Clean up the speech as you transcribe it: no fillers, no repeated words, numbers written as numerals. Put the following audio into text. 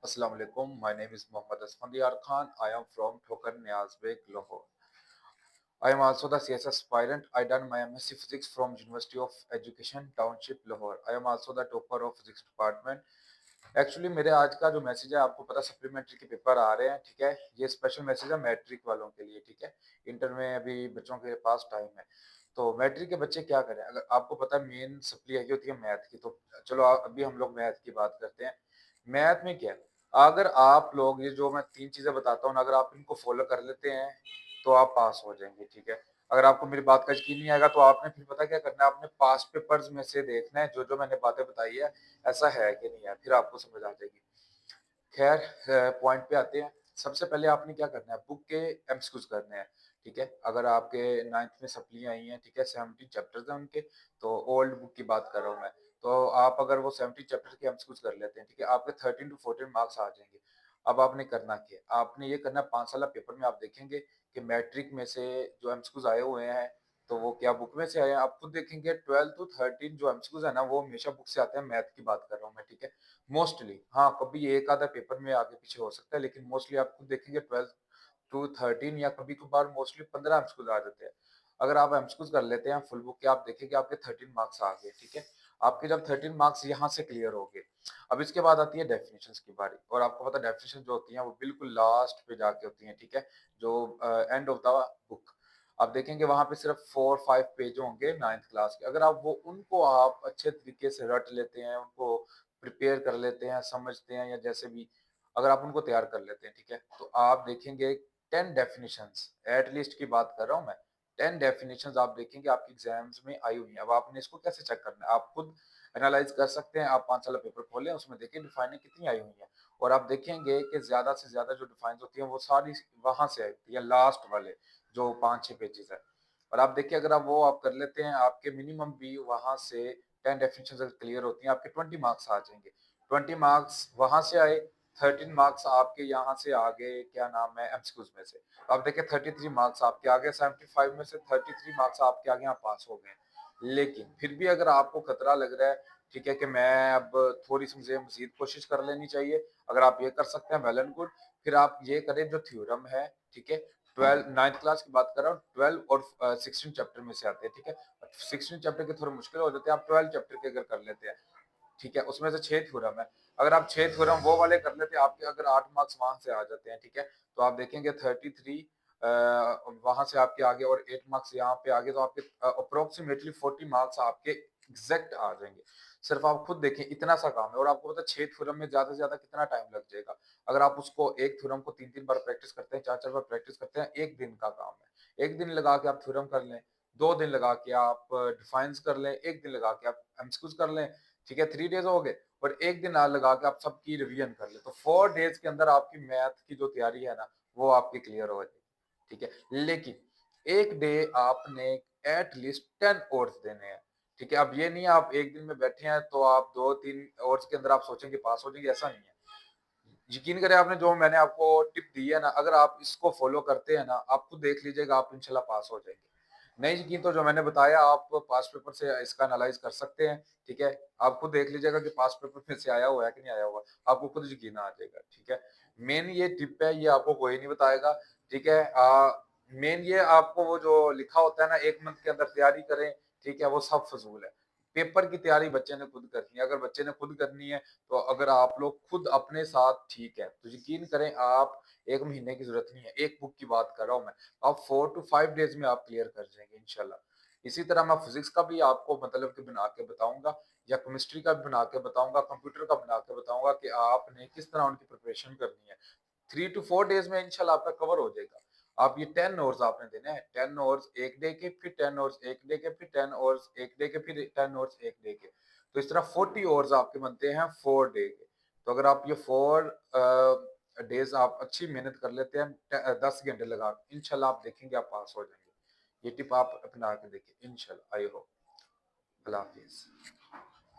Assalamu alaikum. My name is Mohammad Asfandiyar Khan. I am from Thokar Niazbek, Lahore. I am also the CS aspirant. I done my MSc Physics from University of Education Township, Lahore. I am also the topper of Physics department. Actually मेरे आज का जो message है आपको पता supplementary के paper आ रहे हैं, ठीक है। ये स्पेशल मैसेज है मैट्रिक वालों के लिए, ठीक है। इंटर में अभी बच्चों के पास टाइम है, तो मैट्रिक के बच्चे क्या करें। अगर आपको पता है मेन सप्ली है होती है मैथ की, तो चलो अभी हम लोग मैथ की बात करते हैं। मैथ में क्या है, अगर आप लोग ये जो मैं तीन चीजें बताता हूँ ना, अगर आप इनको फॉलो कर लेते हैं तो आप पास हो जाएंगे, ठीक है। अगर आपको मेरी बात का यकीन नहीं आएगा तो आपने फिर पता क्या करना है, आपने पास पेपर्स में से देखना है जो जो मैंने बातें बताई है ऐसा है कि नहीं है, फिर आपको समझ आ जाएगी। खैर पॉइंट पे आते हैं। सबसे पहले आपने क्या करना है, बुक के एमसीक्यूज करने हैं, ठीक है। अगर आपके 9th में सप्ली आई हैं, ठीक है, 17 चैप्टर्स हैं उनके, तो ओल्ड बुक की बात कर रहा हूँ मैं। तो आप अगर वो 17 चैप्टर के एमसीक्यूज कर लेते हैं, ठीक है, आपके 13 टू 14 मार्क्स आ जाएंगे। अब आपने करना क्या है, आपने ये करना है 5 साल पेपर में आप देखेंगे कि मैट्रिक में से जो एमसीक्यूज आए हुए हैं तो वो क्या बुक में से आए हैं। आप खुद देखेंगे 12 टू 13 जो एमसीक्यूज है ना वो हमेशा बुक से आते हैं। मैथ की बात कर रहा हूँ मैं, ठीक है। मोस्टली हाँ, कभी एक आधा पेपर में आगे पीछे हो सकता है, लेकिन मोस्टली आप खुद देखेंगे 12 टू 13 या कभी कभार मोस्टली 15 एमसीक्यूज आ जाते हैं। अगर आप एमसीक्यूज कर लेते हैं फुल बुक के, आप देखेंगे आपके 13 मार्क्स आ गए, ठीक है। आपके जब 13 मार्क्स यहाँ से क्लियर हो गए, अब इसके बाद आती है डेफिनेशंस की बारी। और आपको पता है डेफिनेशन जो होती हैं वो बिल्कुल लास्ट पे जाके होती हैं, ठीक है, जो एंड ऑफ द बुक। आप देखेंगे वहां पे सिर्फ 4-5 पेज होंगे 9th क्लास के। अगर आप वो उनको आप अच्छे तरीके से रट लेते हैं, उनको प्रिपेयर कर लेते हैं, समझते हैं या जैसे भी, अगर आप उनको तैयार कर लेते हैं, ठीक है, तो आप देखेंगे 10 डेफिनेशंस एटलीस्ट की बात कर रहा हूँ मैं। 10 डेफिनेशंस आप देखेंगे आपके एग्जाम्स में आई हुई हैं। अब आपने इसको कैसे चेक करना है, आप खुद एनालाइज कर सकते हैं। आप 5 साल पेपर खोलें, उसमें देखिए डिफाइनिंग कितनी आई हुई है, और आप देखेंगे कि ज्यादा से ज्यादा जो डिफाइन होती है वो सारी वहां से आई है, लास्ट वाले जो 5-6 पेजेस है। और आप देखिए अगर आप वो आप कर लेते हैं, आपके मिनिमम भी वहां से 10 डेफिनेशन अगर क्लियर होती हैं, आपके 20 मार्क्स आ जाएंगे। 20 मार्क्स वहां से आए, 13 मार्क्स आपके यहाँ से आ गए, क्या नाम है, एमसीक्यूज में से। तो आप देखिए 33 मार्क्स आपके आ गए, 75 में से 33 मार्क्स आपके आगे यहाँ पास हो गए। लेकिन फिर भी अगर आपको खतरा लग रहा है, ठीक है, कि मैं अब थोड़ी सी मुझे मजीद कोशिश कर लेनी चाहिए, अगर आप ये कर सकते हैं वेल एंड गुड। फिर आप ये करें जो थ्योरम है, ठीक है, 12 9th क्लास की बात कर रहा हूँ, 12 और 16 चैप्टर में से आते हैं, ठीक है। 16 चैप्टर के थोड़े मुश्किल हो जाते हैं, आप 12 चैप्टर के अगर कर लेते हैं, ठीक है, उसमें से 6 थ्योरम है। अगर आप 6 थ्योरम वो वाले कर लेते हैं, आपके अगर 8 मार्क्स वहां से आ जाते हैं, ठीक है, तो आप देखेंगे 33 वहां से आपके आगे और 8 मार्क्स यहाँ पे आगे, तो आपके अप्रोक्सीमेटली 40 मार्क्स आपके एग्जैक्ट आ जाएंगे। सिर्फ आप खुद देखें, इतना सा काम है। और आपको पता है 6 थ्योरम में ज्यादा से ज्यादा कितना टाइम लग जाएगा। अगर आप उसको एक थ्योरम को 3-3 बार प्रैक्टिस करते हैं, 4-4 बार प्रैक्टिस करते हैं, एक दिन का काम है। एक दिन लगा के आप थ्योरम कर लें, 2 दिन लगा के आप डिफाइंस कर लें, एक दिन लगा के आप एमसीक्यूज कर लें, ठीक है, 3 डेज हो गए। और एक दिन लगा के आप सबकी रिवीजन कर ले, तो 4 डेज के अंदर आपकी मैथ की जो तैयारी है ना वो आपकी क्लियर हो जाएगी, ठीक है। लेकिन एक डे आपने एटलीस्ट 10 आवर्स देने हैं, ठीक है। अब ये नहीं है आप एक दिन में बैठे हैं तो आप 2-3 आवर्स के अंदर आप सोचेंगे पास हो जाएंगे, ऐसा नहीं है। यकीन करें, आपने जो मैंने आपको टिप दी है ना, अगर आप इसको फॉलो करते हैं ना, आप खुद देख लीजिएगा आप इंशाल्लाह पास हो जाएंगे। नहीं यकीन तो जो मैंने बताया आप पास पेपर से इसका एनालाइज कर सकते हैं, ठीक है। आप खुद देख लीजिएगा कि पास पेपर में से आया हुआ है कि नहीं आया हुआ, आपको खुद यकीन आ जाएगा, ठीक है। मेन ये टिप है, ये आपको कोई नहीं बताएगा, ठीक है। मेन ये आपको वो जो लिखा होता है ना 1 मंथ के अंदर तैयारी करें, ठीक है, वो सब फजूल है। पेपर की तैयारी बच्चे ने खुद करनी है। अगर बच्चे ने खुद करनी है, तो अगर आप लोग खुद अपने साथ ठीक है, तो यकीन करें आप 1 महीने की जरूरत नहीं है, एक बुक की बात कर रहा हूँ मैं, आप 4 to 5 डेज में आप क्लियर कर जाएंगे इंशाल्लाह। इसी तरह मैं फिजिक्स का भी आपको मतलब कि बना के बताऊंगा, या केमिस्ट्री का भी बना के बताऊंगा, कंप्यूटर का बना के बताऊंगा कि आपने किस तरह उनकी प्रिपरेशन करनी है। 3 to 4 डेज में इंशाल्लाह आपका कवर हो जाएगा। आप ये 10 आवर्स आपने देने हैं, 10 आवर्स एक डे के, फिर 10 आवर्स एक डे के, फिर 10 आवर्स एक डे के, फिर 10 आवर्स एक डे के। तो इस तरह 40 आवर्स आपके बनते हैं 4 डे के। तो अगर आप ये 4 डेज आप अच्छी मेहनत कर लेते हैं, 10 घंटे लगा के, इंशाल्लाह आप देखेंगे आप पास हो जाएंगे। ये टिप आप अपना के देखिए इंशाल्लाह। I hope. Allah Hafiz.